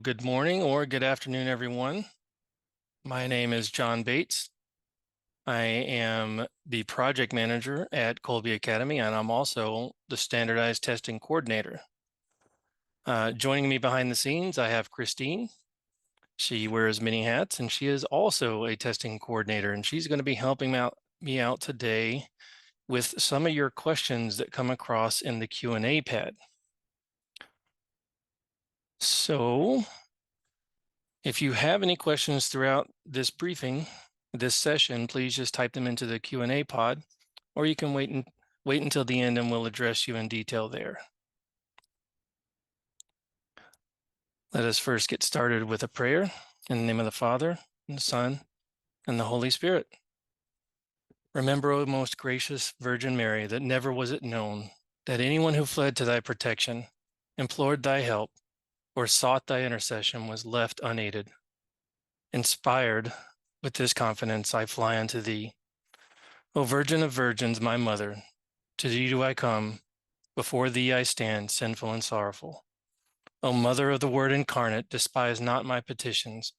Good morning or good afternoon, everyone. My name is John Bates. I am the project manager at Kolbe Academy, and I'm also the standardized testing coordinator. Joining me behind the scenes, I have Christine. She wears many hats, and she is also a testing coordinator, and she's going to be helping me out today with some of your questions that come across in the Q&A pad. So if you have any questions throughout this briefing, this session, please just type them into the Q&A pod, or you can wait until the end and we'll address you in detail there. Let us first get started with a prayer in the name of the Father, and the Son, and the Holy Spirit. Remember, O most gracious Virgin Mary, that never was it known that anyone who fled to thy protection, implored thy help, or sought thy intercession was left unaided. Inspired with this confidence, I fly unto thee. O Virgin of Virgins, my mother, to thee do I come, before thee I stand, sinful and sorrowful. O Mother of the Word incarnate, despise not my petitions,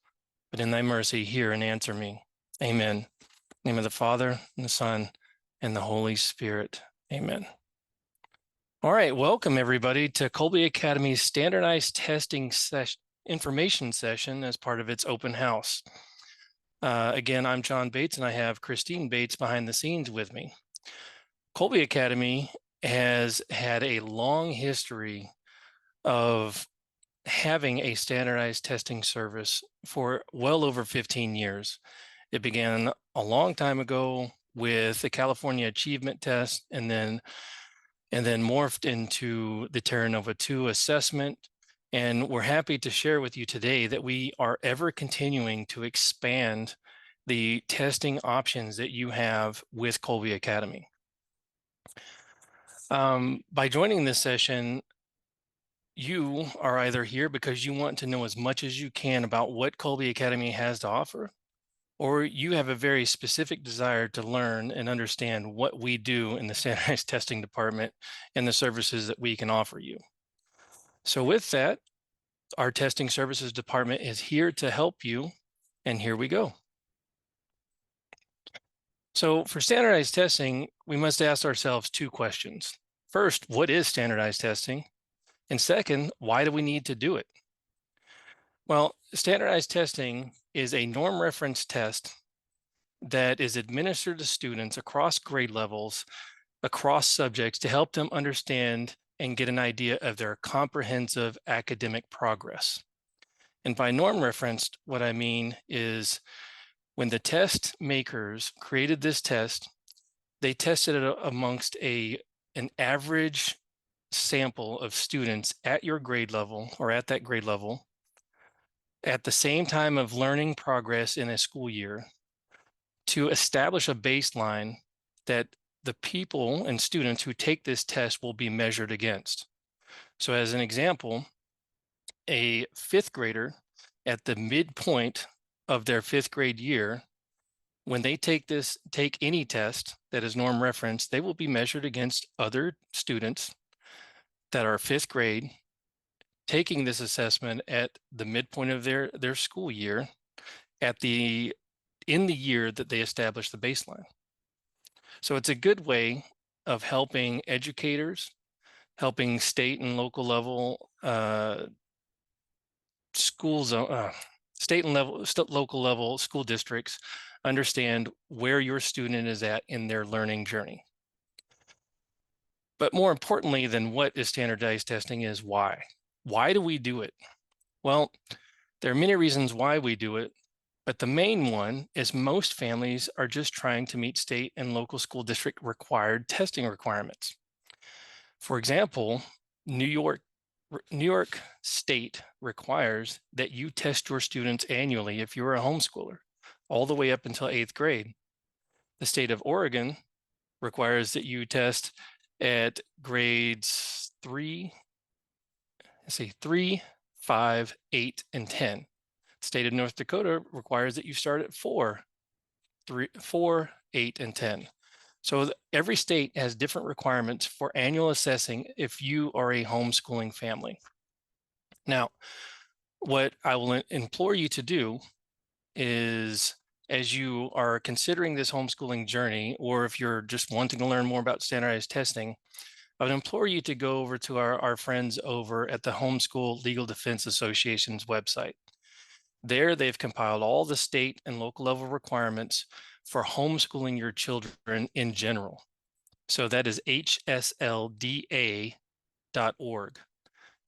but in thy mercy hear and answer me. Amen. In the name of the Father, and the Son, and the Holy Spirit. Amen. All right, welcome everybody to Kolbe Academy's standardized testing information session as part of its open house. Again, I'm John Bates, and I have Christine Bates behind the scenes with me. Kolbe Academy has had a long history of having a standardized testing service for well over 15 years. It began a long time ago with the California Achievement Test, and then morphed into the Terra Nova 2 assessment. And we're happy to share with you today that we are ever continuing to expand the testing options that you have with Kolbe Academy. By joining this session, you are either here because you want to know as much as you can about what Kolbe Academy has to offer, or you have a very specific desire to learn and understand what we do in the standardized testing department and the services that we can offer you. So with that, our testing services department is here to help you, and here we go. So for standardized testing, we must ask ourselves two questions. First, what is standardized testing? And second, why do we need to do it? Well, standardized testing is a norm reference test that is administered to students across grade levels, across subjects, to help them understand and get an idea of their comprehensive academic progress. And by norm referenced, what I mean is when the test makers created this test, they tested it amongst an average sample of students at your grade level or at that grade level at the same time of learning progress in a school year to establish a baseline that the people and students who take this test will be measured against. So as an example, a fifth grader at the midpoint of their fifth grade year, when they take any test that is norm referenced, they will be measured against other students that are fifth grade taking this assessment at the midpoint of their school year in the year that they establish the baseline. So it's a good way of helping educators, helping state and local level state and local level school districts understand where your student is at in their learning journey. But more importantly than what is standardized testing is why. Why do we do it? Well, there are many reasons why we do it, but the main one is most families are just trying to meet state and local school district required testing requirements. For example, New York State requires that you test your students annually if you're a homeschooler, all the way up until 8th grade. The state of Oregon requires that you test at grades 3, 5, 8, and 10. The state of North Dakota requires that you start at 4, 8, and 10. So every state has different requirements for annual assessing if you are a homeschooling family. Now, What I will implore you to do is, as you are considering this homeschooling journey, or if you're just wanting to learn more about standardized testing, I would implore you to go over to our friends over at the Homeschool Legal Defense Association's website. There, they've compiled all the state and local level requirements for homeschooling your children in general. So that is hslda.org.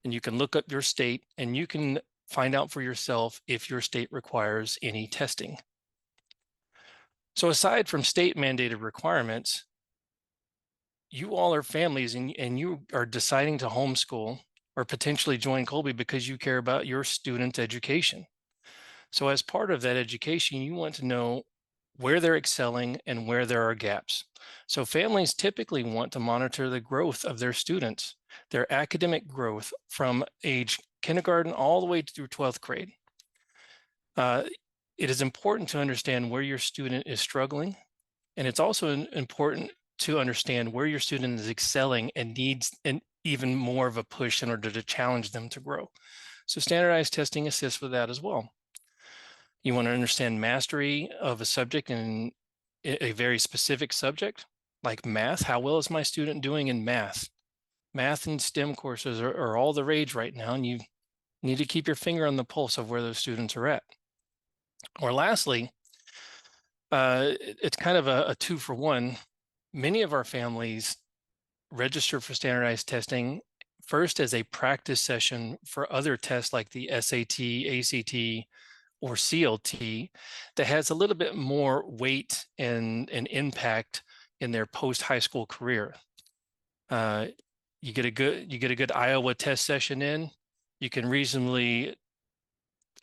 And you can look up your state and you can find out for yourself if your state requires any testing. So aside from state mandated requirements, you all are families and you are deciding to homeschool or potentially join Kolbe because you care about your student education. So as part of that education, you want to know where they're excelling and where there are gaps. So families typically want to monitor the growth of their students, their academic growth from age kindergarten all the way through 12th grade. It is important to understand where your student is struggling, and it's also important to understand where your student is excelling and needs even more of a push in order to challenge them to grow. So standardized testing assists with that as well. You want to understand mastery of a subject in a very specific subject, like math. How well is my student doing in math? Math and STEM courses are all the rage right now, and you need to keep your finger on the pulse of where those students are at. Or lastly, it's kind of a 2-for-1. Many of our families register for standardized testing first as a practice session for other tests like the SAT, ACT, or CLT that has a little bit more weight and impact in their post-high school career. You get a good Iowa test session in, you can reasonably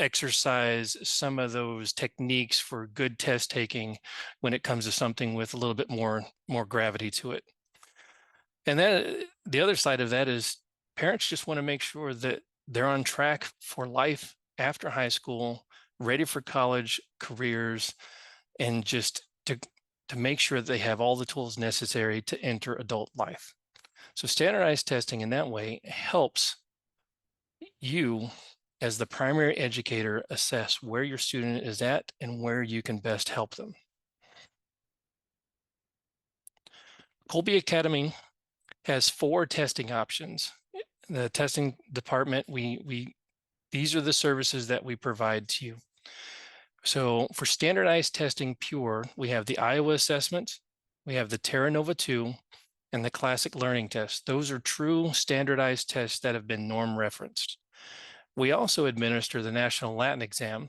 exercise some of those techniques for good test taking when it comes to something with a little bit more gravity to it. And then the other side of that is parents just want to make sure that they're on track for life after high school, ready for college careers, and just to make sure that they have all the tools necessary to enter adult life. So standardized testing in that way helps you as the primary educator assess where your student is at and where you can best help them. Kolbe Academy has 4 testing options. The testing department, these are the services that we provide to you. So for standardized testing pure, we have the Iowa assessment, we have the Terra Nova 2, and the classic learning test. Those are true standardized tests that have been norm referenced. We also administer the National Latin Exam,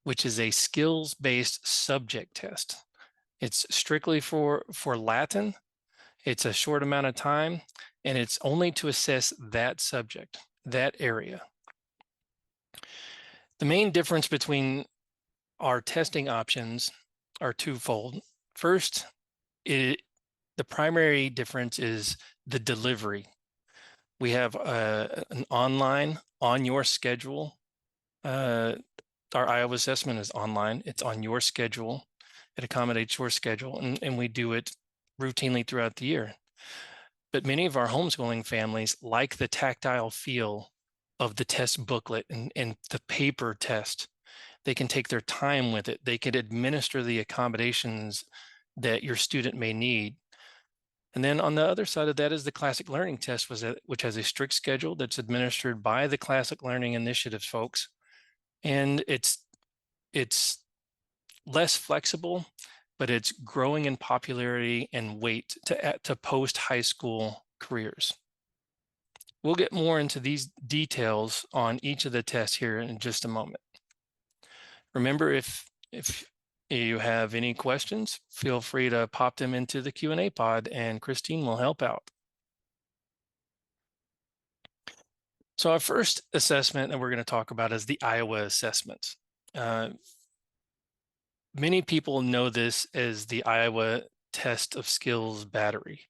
which is a skills-based subject test. It's strictly for Latin. It's a short amount of time, and it's only to assess that subject, that area. The main difference between our testing options are twofold. First, the primary difference is the delivery. We have an online, on your schedule. Our Iowa assessment is online. It's on your schedule. It accommodates your schedule, and we do it routinely throughout the year. But many of our homeschooling families like the tactile feel of the test booklet and the paper test. They can take their time with it. They can administer the accommodations that your student may need. And then on the other side of that is the Classic Learning Test, which has a strict schedule that's administered by the Classic Learning Initiatives folks. And it's less flexible, but it's growing in popularity and weight to post-high school careers. We'll get more into these details on each of the tests here in just a moment. Remember, if you have any questions, feel free to pop them into the Q&A pod and Christine will help out. So our first assessment that we're going to talk about is the Iowa assessment. Many people know this as the Iowa Test of Skills Battery,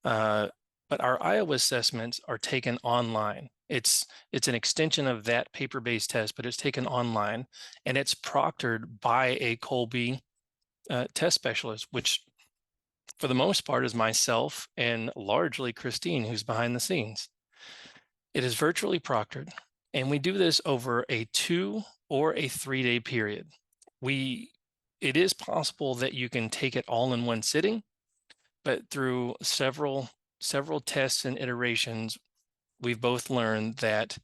but our Iowa assessments are taken online. It's an extension of that paper-based test, but it's taken online, and it's proctored by a Kolbe test specialist, which for the most part is myself and largely Christine, who's behind the scenes. It is virtually proctored. And we do this over a 2 or a 3-day period. It is possible that you can take it all in one sitting, but through several tests and iterations, we've both learned that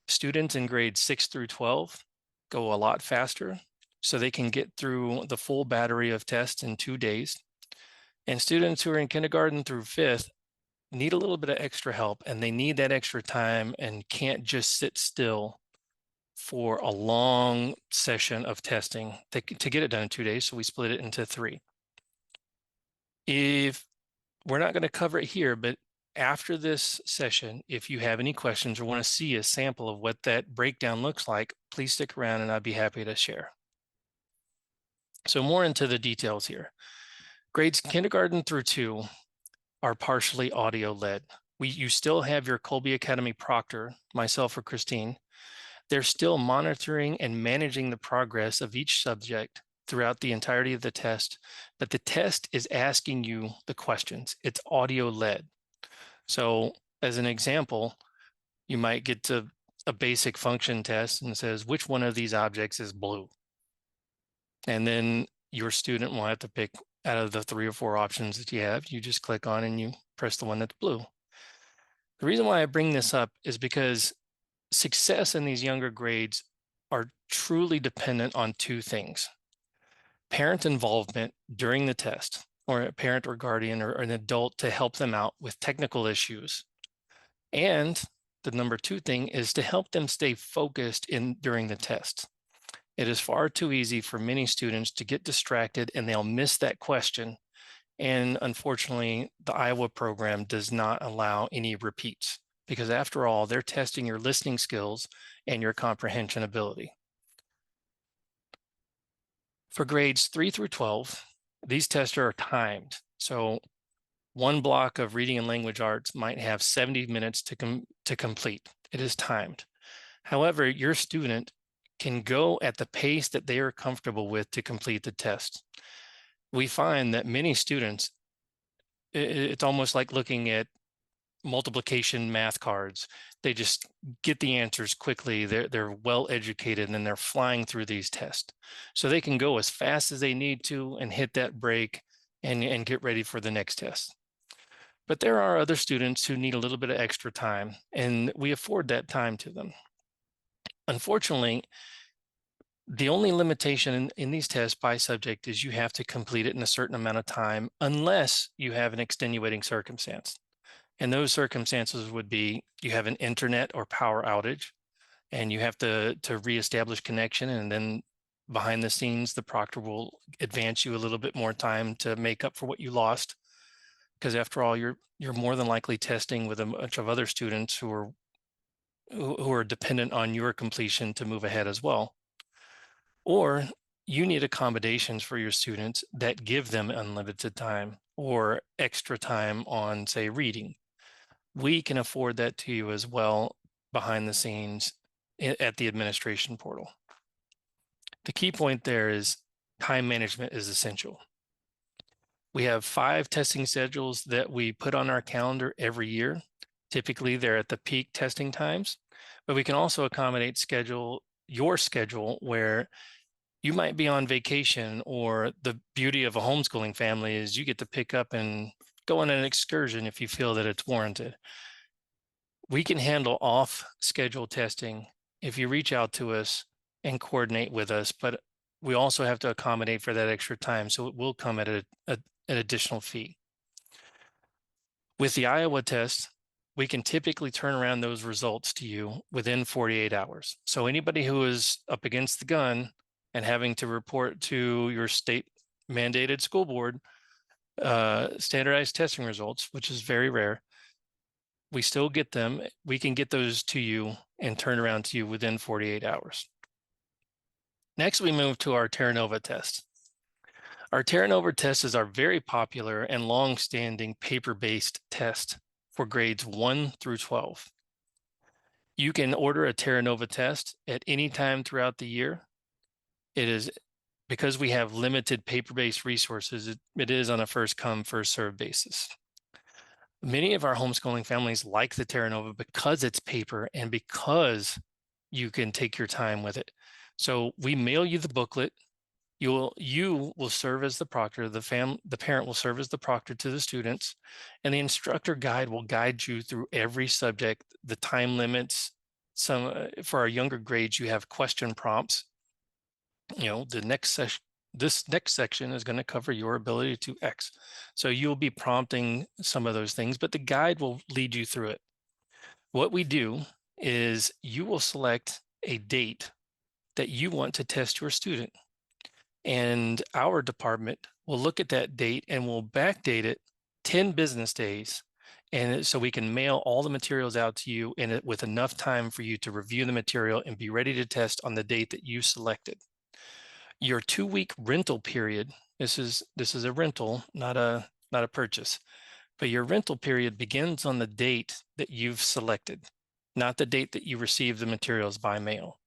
students in grades 6 through 12 go a lot faster, so they can get through the full battery of tests in 2 days. And students who are in kindergarten through 5th need a little bit of extra help, and they need that extra time and can't just sit still for a long session of testing to get it done in 2 days. So we split it into 3. If we're not going to cover it here, but after this session, if you have any questions or want to see a sample of what that breakdown looks like, please stick around and I'd be happy to share. So more into the details here. Grades kindergarten through 2 are partially audio led. You still have your Kolbe Academy proctor, myself or Christine. They're still monitoring and managing the progress of each subject throughout the entirety of the test, but the test is asking you the questions. It's audio led. So as an example, you might get to a basic function test and it says, which one of these objects is blue? And then your student will have to pick out of the 3 or 4 options that you have. You just click on and you press the one that's blue. The reason why I bring this up is because success in these younger grades are truly dependent on 2 things: parent involvement during the test, or a parent or guardian or an adult to help them out with technical issues. And the number 2 thing is to help them stay focused during the test. It is far too easy for many students to get distracted and they'll miss that question. And unfortunately, the Iowa program does not allow any repeats, because after all, they're testing your listening skills and your comprehension ability. For grades 3 through 12, these tests are timed. So one block of reading and language arts might have 70 minutes to complete. It is timed. However, your student can go at the pace that they are comfortable with to complete the test. We find that many students, it's almost like looking at multiplication math cards. They just get the answers quickly. They're well educated and they're flying through these tests. So they can go as fast as they need to and hit that break and get ready for the next test. But there are other students who need a little bit of extra time, and we afford that time to them. Unfortunately, the only limitation in these tests by subject is you have to complete it in a certain amount of time unless you have an extenuating circumstance. And those circumstances would be you have an internet or power outage and you have to reestablish connection, and then behind the scenes, the proctor will advance you a little bit more time to make up for what you lost. Because after all, you're more than likely testing with a bunch of other students who are dependent on your completion to move ahead as well. Or you need accommodations for your students that give them unlimited time or extra time on, say, reading. We can afford that to you as well behind the scenes at the administration portal. The key point there is time management is essential. We have 5 testing schedules that we put on our calendar every year. Typically, they're at the peak testing times, but we can also accommodate your schedule where you might be on vacation, or the beauty of a homeschooling family is you get to pick up and go on an excursion if you feel that it's warranted. We can handle off-schedule testing if you reach out to us and coordinate with us, but we also have to accommodate for that extra time, so it will come at an additional fee. With the Iowa test, we can typically turn around those results to you within 48 hours. So anybody who is up against the gun and having to report to your state mandated school board standardized testing results, which is very rare, we still get them. We can get those to you and turn around to you within 48 hours. Next, we move to our Terra Nova test. Our Terra Nova test is our very popular and long-standing paper-based test for grades 1 through 12. You can order a Terra Nova test at any time throughout the year. It is, because we have limited paper-based resources, it is on a first-come, first-served basis. Many of our homeschooling families like the Terra Nova because it's paper and because you can take your time with it. So we mail you the booklet. You will serve as the proctor. The parent will serve as the proctor to the students, and the instructor guide will guide you through every subject, the time limits. For our younger grades, you have question prompts. The next session, this next section is going to cover your ability to X. So you'll be prompting some of those things, but the guide will lead you through it. What we do is you will select a date that you want to test your student. And our department will look at that date and will backdate it 10 business days. And so we can mail all the materials out to you with enough time for you to review the material and be ready to test on the date that you selected. Your 2-week rental period, this is a rental, not a purchase, but your rental period begins on the date that you've selected, not the date that you receive the materials by mail.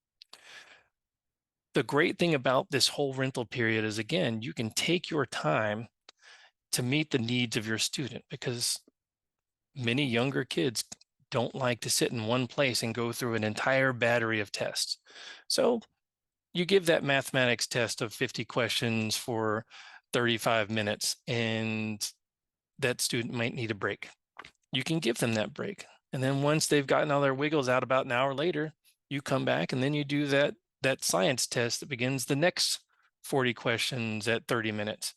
The great thing about this whole rental period is, again, you can take your time to meet the needs of your student, because many younger kids don't like to sit in one place and go through an entire battery of tests. So you give that mathematics test of 50 questions for 35 minutes, and that student might need a break. You can give them that break. And then once they've gotten all their wiggles out about an hour later, you come back and then you do that science test that begins the next 40 questions at 30 minutes.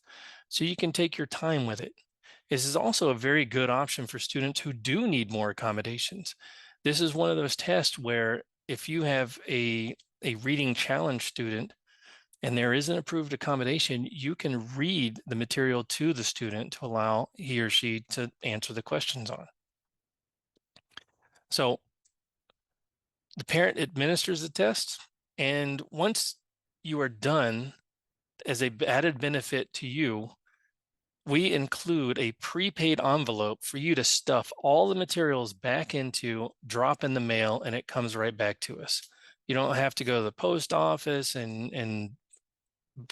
So you can take your time with it. This is also a very good option for students who do need more accommodations. This is one of those tests where if you have a reading challenge student and there is an approved accommodation, you can read the material to the student to allow he or she to answer the questions on. So the parent administers the test, and once you are done, as a added benefit to you, we include a prepaid envelope for you to stuff all the materials back into, drop in the mail, and it comes right back to us. You don't have to go to the post office and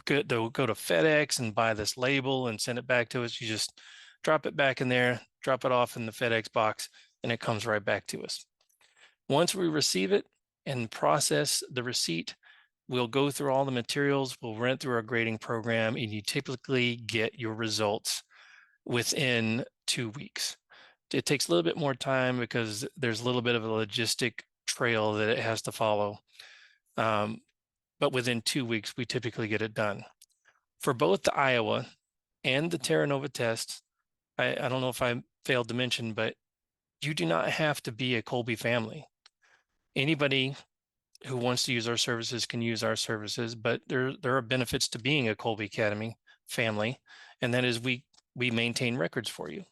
go to FedEx and buy this label and send it back to us. You just drop it back in there, drop it off in the FedEx box, and it comes right back to us. Once we receive it and process the receipt, we'll go through all the materials, we'll run it through our grading program, and you typically get your results within 2 weeks. It takes a little bit more time because there's a little bit of a logistic trail that it has to follow. But within 2 weeks, we typically get it done. For both the Iowa and the Terra Nova test, I don't know if I failed to mention, but you do not have to be a Kolbe family. Anybody who wants to use our services can use our services, but there are benefits to being a Kolbe Academy family, and that is we maintain records for you.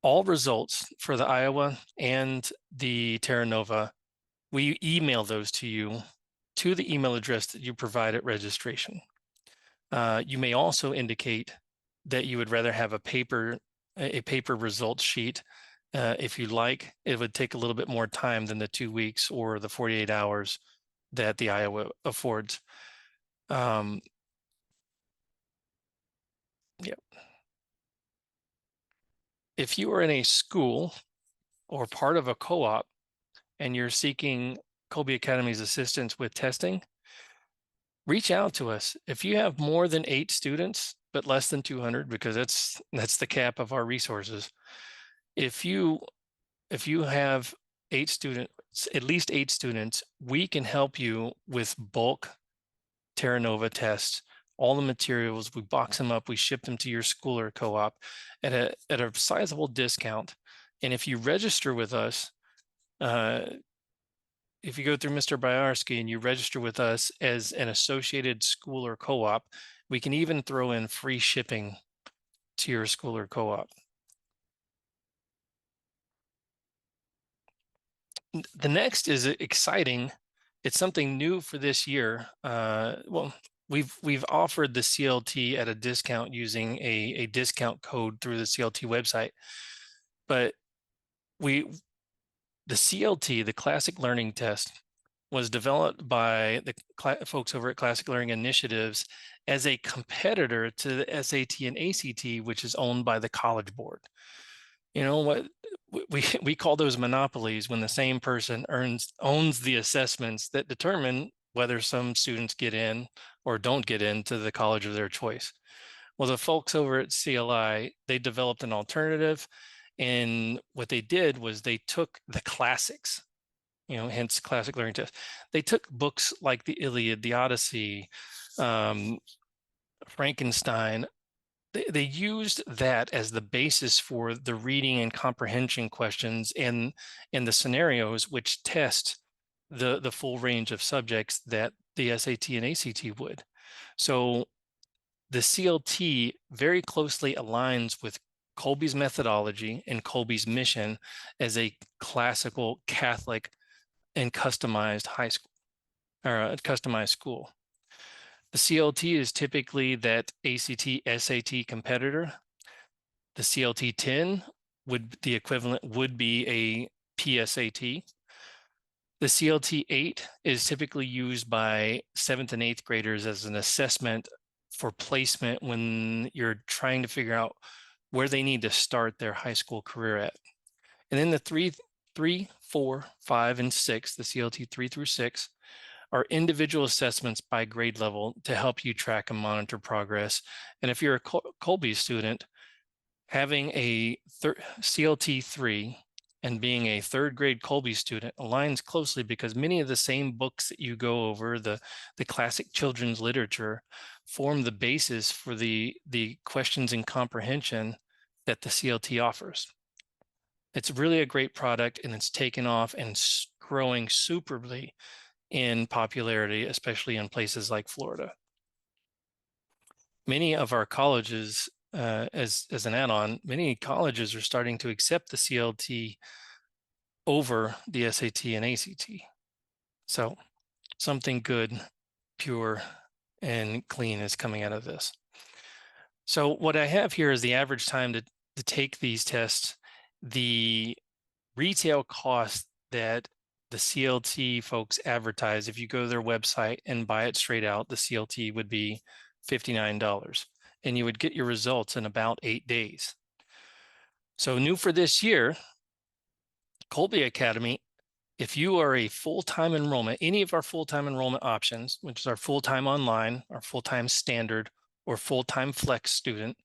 All results for the Iowa and the Terra Nova, we email those to you to the email address that you provide at registration. You may also indicate that you would rather have a paper results sheet. If you'd like, it would take a little bit more time than the 2 weeks or the 48 hours that the Iowa affords. Yeah. If you are in a school or part of a co-op and you're seeking Kolbe Academy's assistance with testing, reach out to us. If you have more than 8 students, but less than 200, because that's the cap of our resources. If you have 8 students, at least 8 students, we can help you with bulk Terra Nova tests. All the materials, we box them up, we ship them to your school or co-op at a sizable discount. And if you register with us, if you go through Mr. Byarski and you register with us as an associated school or co-op, we can even throw in free shipping to your school or co-op. The next is exciting. It's something new for this year. Well, we've offered the CLT at a discount using a discount code through the CLT website, but the CLT, the Classic Learning Test, was developed by the folks over at Classic Learning Initiatives as a competitor to the SAT and ACT, which is owned by the College Board. You know what? We call those monopolies when the same person owns the assessments that determine whether some students get in or don't get into the college of their choice. Well, the folks over at CLI, they developed an alternative, and what they did was they took the classics, hence classic learning test. They took books like the Iliad, the Odyssey, um, Frankenstein. They used that as the basis for the reading and comprehension questions and the scenarios which test the full range of subjects that the SAT and ACT would. So the CLT very closely aligns with Kolbe's methodology and Kolbe's mission as a classical Catholic and customized high school or a customized school. The CLT is typically that ACT SAT competitor. The CLT 10 the equivalent would be a PSAT. The CLT 8 is typically used by 7th and 8th graders as an assessment for placement when you're trying to figure out where they need to start their high school career at. And then the 3, 4, 5, and 6, the CLT 3 through 6, are individual assessments by grade level to help you track and monitor progress. And if you're a Kolbe student, having a CLT 3 and being a third grade Kolbe student aligns closely because many of the same books that you go over, the classic children's literature, form the basis for the questions in comprehension that the CLT offers. It's really a great product, and it's taken off and growing superbly in popularity, especially in places like Florida. Many of our colleges, as an add-on, many colleges are starting to accept the CLT over the SAT and ACT. So something good, pure, and clean is coming out of this. So what I have here is the average time to take these tests. The retail cost that the CLT folks advertise, if you go to their website and buy it straight out, the CLT would be $59, and you would get your results in about 8 days. So new for this year, Kolbe Academy, if you are a full-time enrollment, any of our full-time enrollment options, which is our full-time online, our full-time standard, or full-time flex student,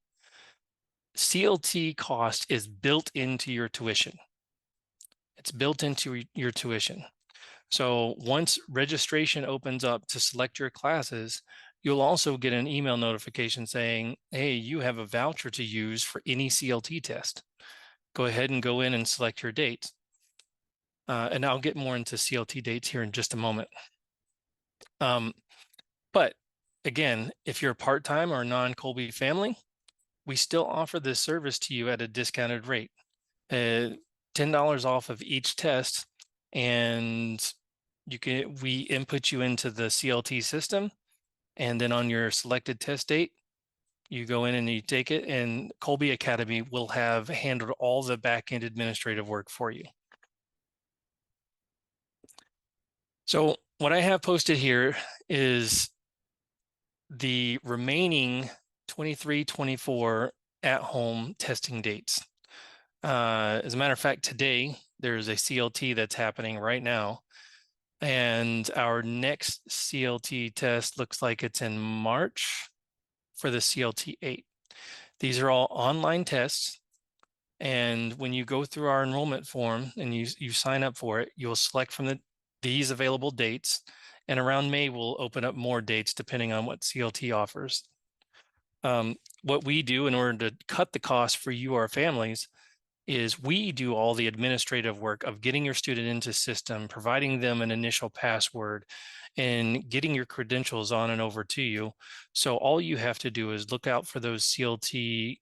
CLT cost is built into your tuition. It's built into your tuition. So once registration opens up to select your classes, you'll also get an email notification saying, hey, you have a voucher to use for any CLT test. Go ahead and go in and select your date. And I'll get more into CLT dates here in just a moment. But again, if you're a part-time or non-Kolbe family, we still offer this service to you at a discounted rate. $10 off of each test, and we input you into the CLT system, and then on your selected test date, you go in and you take it, and Kolbe Academy will have handled all the back-end administrative work for you. So what I have posted here is the remaining 23-24 at-home testing dates. As a matter of fact, today there's a CLT that's happening right now, and our next CLT test looks like it's in March for the CLT 8. These are all online tests, and when you go through our enrollment form and you sign up for it, you'll select from these available dates, and around May we'll open up more dates depending on what CLT offers. What we do in order to cut the cost for you, our families, is we do all the administrative work of getting your student into system, providing them an initial password, and getting your credentials on and over to you. So all you have to do is look out for those CLT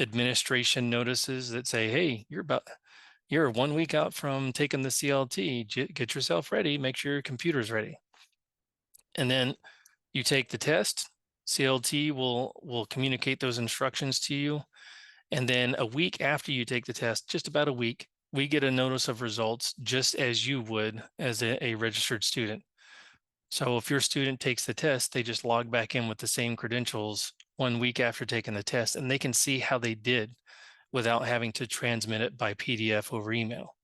administration notices that say, hey, you're 1 week out from taking the CLT, get yourself ready, make sure your computer's ready. And then you take the test, CLT will communicate those instructions to you. And then a week after you take the test, just about a week, we get a notice of results just as you would as a registered student. So if your student takes the test, they just log back in with the same credentials 1 week after taking the test, and they can see how they did without having to transmit it by PDF over email.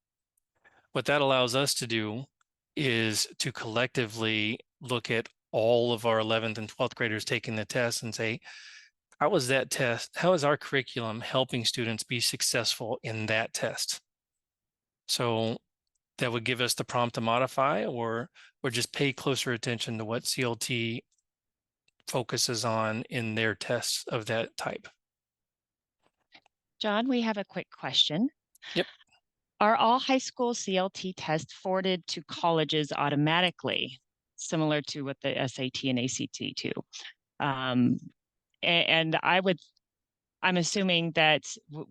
What that allows us to do is to collectively look at all of our 11th and 12th graders taking the test and say, how was that test? How is our curriculum helping students be successful in that test? So that would give us the prompt to modify or just pay closer attention to what CLT focuses on in their tests of that type. John, we have a quick question. Yep. Are all high school CLT tests forwarded to colleges automatically, similar to what the SAT and ACT do? And I'm assuming that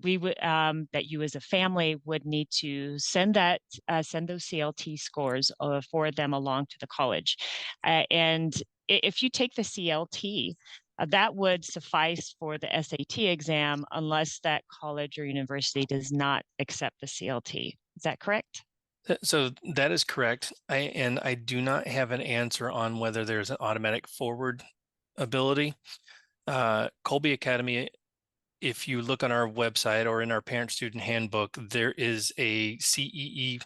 we would that you as a family would need to send those CLT scores or forward them along to the college. And if you take the CLT, that would suffice for the SAT exam unless that college or university does not accept the CLT. Is that correct? So that is correct. I do not have an answer on whether there's an automatic forward ability. Kolbe Academy, if you look on our website or in our parent-student handbook, there is a CEEB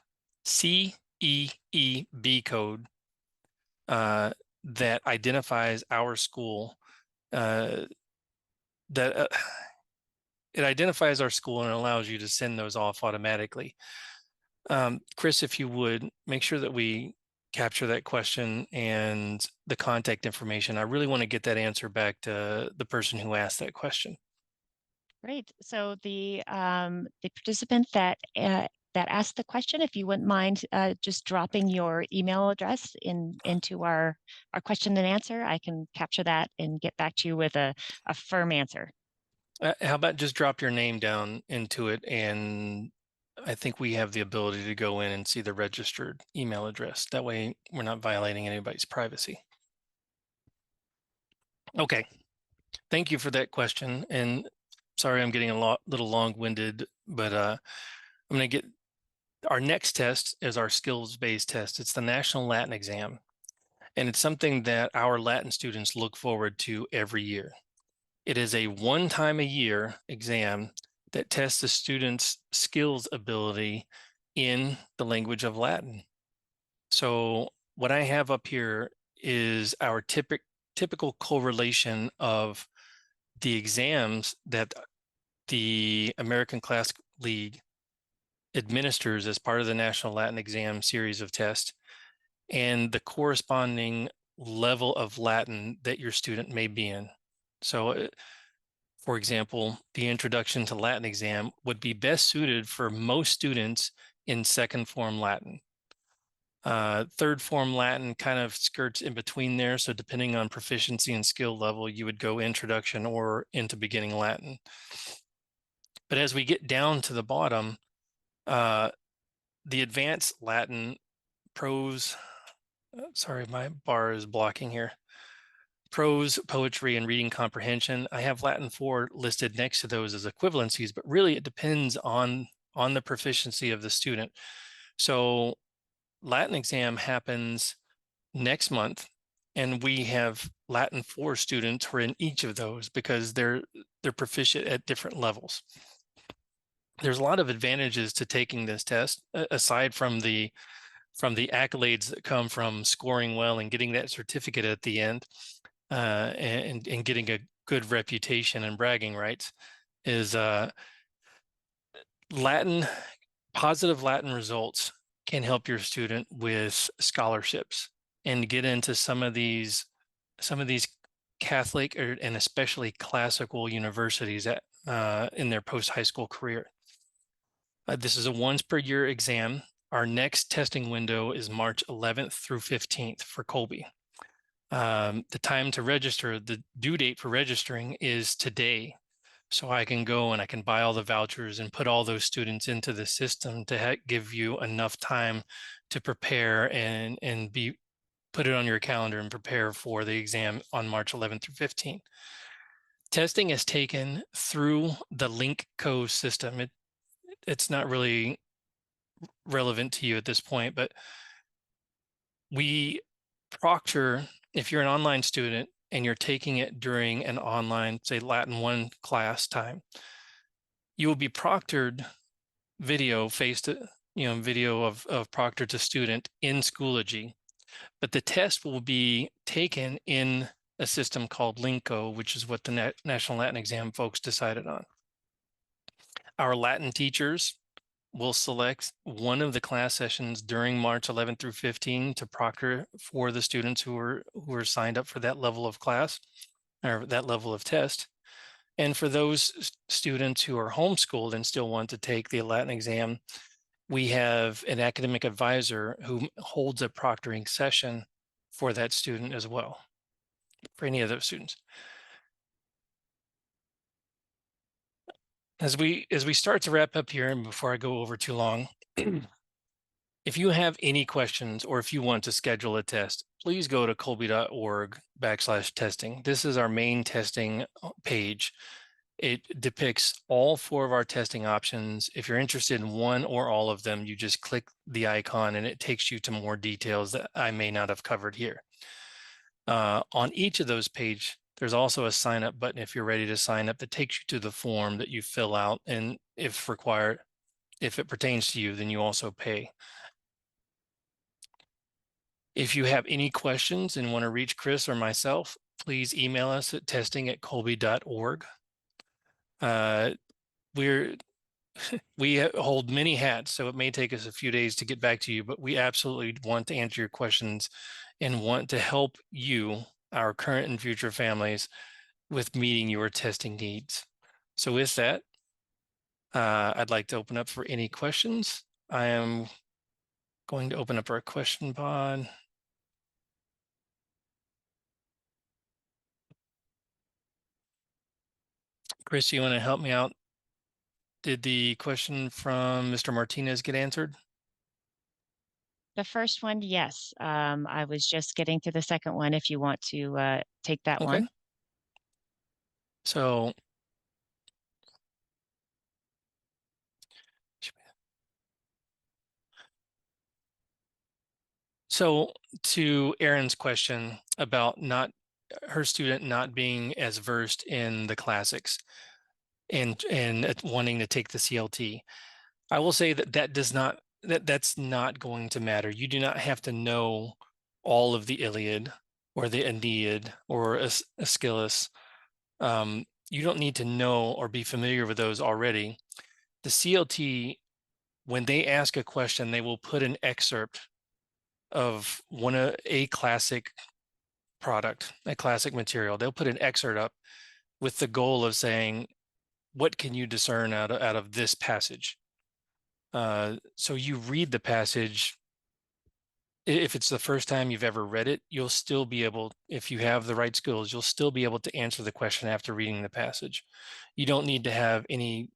code that identifies our school. It identifies our school and allows you to send those off automatically. Chris, if you would make sure that we capture that question and the contact information. I really want to get that answer back to the person who asked that question. Great. So the participant that asked the question, if you wouldn't mind just dropping your email address into our question and answer, I can capture that and get back to you with a firm answer. How about just drop your name down into it, and I think we have the ability to go in and see the registered email address. That way we're not violating anybody's privacy. Okay. Thank you for that question. And sorry, I'm getting a little long-winded, but I'm going to get our next test is our skills-based test. It's the National Latin Exam, and it's something that our Latin students look forward to every year. It is a one-time-a-year exam that tests the student's skills ability in the language of Latin. So what I have up here is our typical correlation of the exams that the American Classical League administers as part of the National Latin Exam series of tests and the corresponding level of Latin that your student may be in. So, for example, the Introduction to Latin exam would be best suited for most students in second form Latin. Third form Latin kind of skirts in between there. So depending on proficiency and skill level, you would go introduction or into beginning Latin. But as we get down to the bottom, the advanced Latin prose, sorry, my bar is blocking here. Prose, poetry, and reading comprehension. I have Latin 4 listed next to those as equivalencies, but really it depends on the proficiency of the student. So Latin exam happens next month, and we have Latin 4 students who are in each of those because they're proficient at different levels. There's a lot of advantages to taking this test, aside from the accolades that come from scoring well and getting that certificate at the end, and getting a good reputation and bragging rights, is positive Latin results can help your student with scholarships and get into some of these Catholic and especially classical universities in their post-high school career. This is a once per year exam. Our next testing window is March 11th through 15th for Kolbe. The time to register, the due date for registering is today. So I can go and I can buy all the vouchers and put all those students into the system to give you enough time to prepare and put it on your calendar and prepare for the exam on March 11th through 15th. Testing is taken through the LinkCo system. It's not really relevant to you at this point, but we proctor, if you're an online student and you're taking it during an online, say Latin 1 class time, You will be proctored video video of proctor to student in Schoology, but the test will be taken in a system called Linko, which is what the National Latin Exam folks decided on. Our Latin teachers will select one of the class sessions during March 11 through 15 to proctor for the students who are signed up for that level of class or that level of test. And for those students who are homeschooled and still want to take the Latin exam, we have an academic advisor who holds a proctoring session for that student as well, for any of those students. As we start to wrap up here, and before I go over too long, if you have any questions or if you want to schedule a test, please go to kolbe.org/testing. This is our main testing page. It depicts all 4 of our testing options. If you're interested in one or all of them, you just click the icon and it takes you to more details that I may not have covered here. On each of those pages, there's also a sign up button if you're ready to sign up that takes you to the form that you fill out. And if required, if it pertains to you, then you also pay. If you have any questions and want to reach Chris or myself, please email us at testing@kolbe.org. We hold many hats, so it may take us a few days to get back to you, but we absolutely want to answer your questions and want to help you, our current and future families, with meeting your testing needs. So with that, I'd like to open up for any questions. I am going to open up our question pod. Chris, you want to help me out? Did the question from Mr. Martinez get answered? The first one, yes. I was just getting to the second one if you want to take that Okay. one. So to Erin's question about her student not being as versed in the classics and wanting to take the CLT, I will say that's not going to matter. You do not have to know all of the Iliad or the Aeneid or Aeschylus. You don't need to know or be familiar with those already. The CLT, when they ask a question, they will put an excerpt of a classic product, a classic material. They'll put an excerpt up with the goal of saying, what can you discern out of this passage? So you read the passage. If it's the first time you've ever read it, you'll still be able, if you have the right skills, you'll still be able to answer the question after reading the passage. You don't need to have any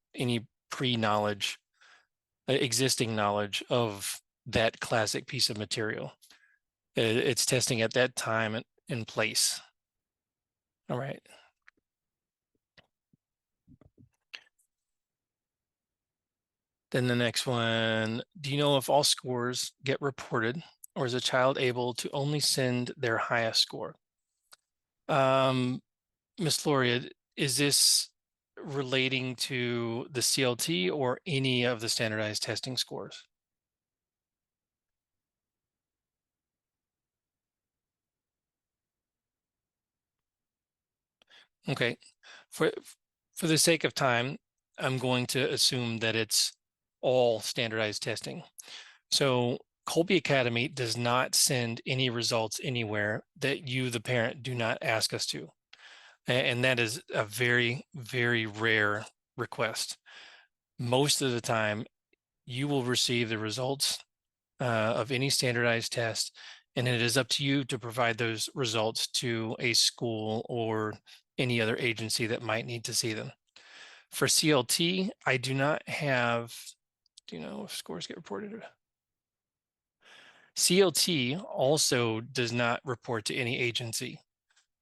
pre-knowledge, existing knowledge of that classic piece of material. It's testing at that time and place. All right. Then the next one, do you know if all scores get reported or is a child able to only send their highest score? Ms. Loria, is this relating to the CLT or any of the standardized testing scores? Okay, for the sake of time, I'm going to assume that it's all standardized testing. So Kolbe Academy does not send any results anywhere that you, the parent, do not ask us to. And that is a very, very rare request. Most of the time, you will receive the results of any standardized test, and it is up to you to provide those results to a school or any other agency that might need to see them. For CLT, I do not have, do you know if scores get reported? CLT also does not report to any agency.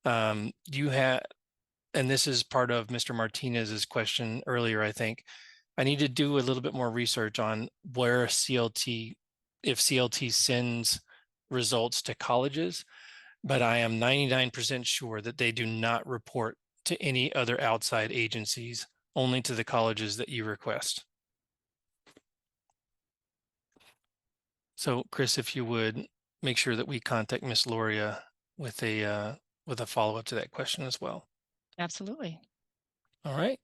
You have, and this is part of Mr. Martinez's question earlier, I think. I need to do a little bit more research on where CLT, if CLT sends results to colleges, but I am 99% sure that they do not report to any other outside agencies only to the colleges that you request. So Chris, if you would make sure that we contact Miss Loria with a follow-up to that question as well. Absolutely. All right.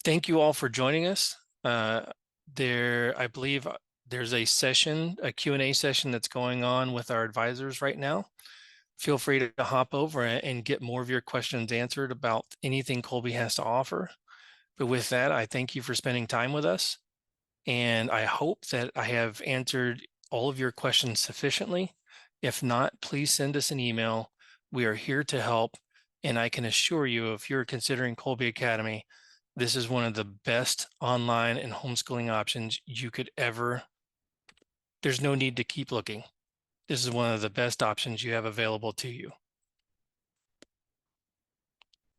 Thank you all for joining us. I believe there's a session, a Q&A session that's going on with our advisors right now. Feel free to hop over and get more of your questions answered about anything Kolbe has to offer. But with that, I thank you for spending time with us. And I hope that I have answered all of your questions sufficiently. If not, please send us an email. We are here to help. And I can assure you, if you're considering Kolbe Academy, this is one of the best online and homeschooling options you could ever. There's no need to keep looking. This is one of the best options you have available to you.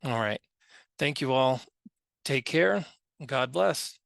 All right. Thank you all. Take care. God bless.